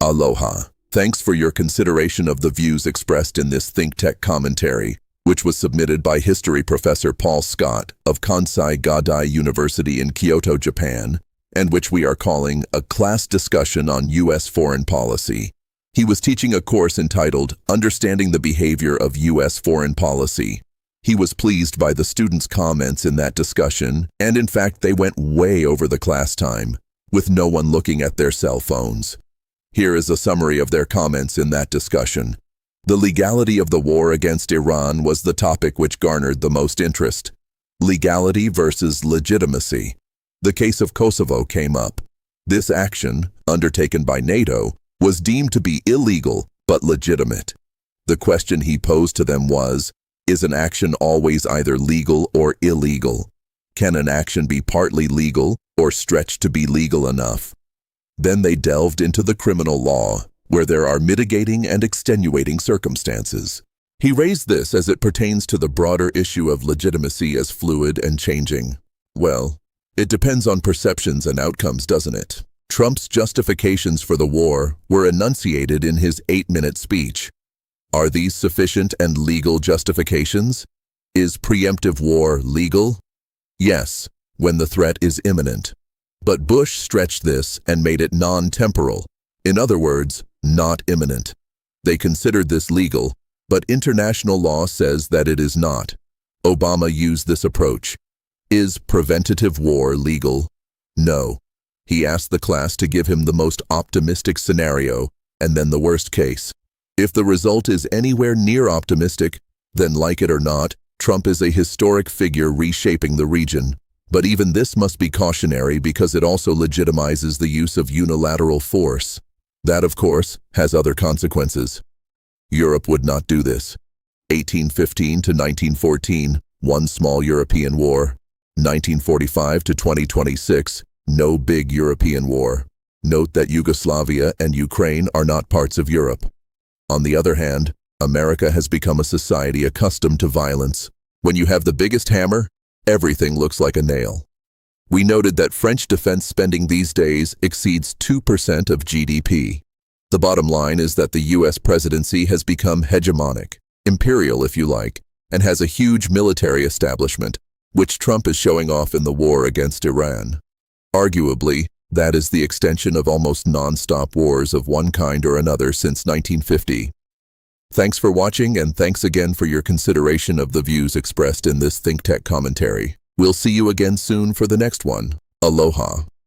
Aloha. Thanks for your consideration of the views expressed in this ThinkTech commentary, which was submitted by history professor Paul Scott of Kansai Gaidai University in Kyoto, Japan, and which we are calling a class discussion on U.S. foreign policy. He was teaching a course entitled Understanding the Behavior of U.S. Foreign Policy. He was pleased by the students' comments in that discussion, and in fact they went way over the class time, with no one looking at their cell phones. Here is a summary of their comments in that discussion. The legality of the war against Iran was the topic which garnered the most interest. Legality versus legitimacy. The case of Kosovo came up. This action, undertaken by NATO, was deemed to be illegal but legitimate. The question he posed to them was, is an action always either legal or illegal? Can an action be partly legal or stretched to be legal enough? Then they delved into the criminal law, where there are mitigating and extenuating circumstances. He raised this as it pertains to the broader issue of legitimacy as fluid and changing. Well, it depends on perceptions and outcomes, doesn't it? Trump's justifications for the war were enunciated in his 8-minute speech. Are these sufficient and legal justifications? Is preemptive war legal? Yes, when the threat is imminent. But Bush stretched this and made it non-temporal. In other words, not imminent. They considered this legal, but international law says that it is not. Obama used this approach. Is preventative war legal? No. He asked the class to give him the most optimistic scenario and then the worst case. If the result is anywhere near optimistic, then like it or not, Trump is a historic figure reshaping the region. But even this must be cautionary because it also legitimizes the use of unilateral force. That, of course, has other consequences. Europe would not do this. 1815 to 1914, one small European war. 1945 to 2026, no big European war. Note that Yugoslavia and Ukraine are not parts of Europe. On the other hand, America has become a society accustomed to violence. When you have the biggest hammer, everything looks like a nail. We noted that French defense spending these days exceeds 2% of GDP. The bottom line is that the U.S. presidency has become hegemonic, imperial if you like, and has a huge military establishment, which Trump is showing off in the war against Iran. Arguably, that is the extension of almost non-stop wars of one kind or another since 1950. Thanks for watching, and thanks again for your consideration of the views expressed in this ThinkTech commentary. We'll see you again soon for the next one. Aloha.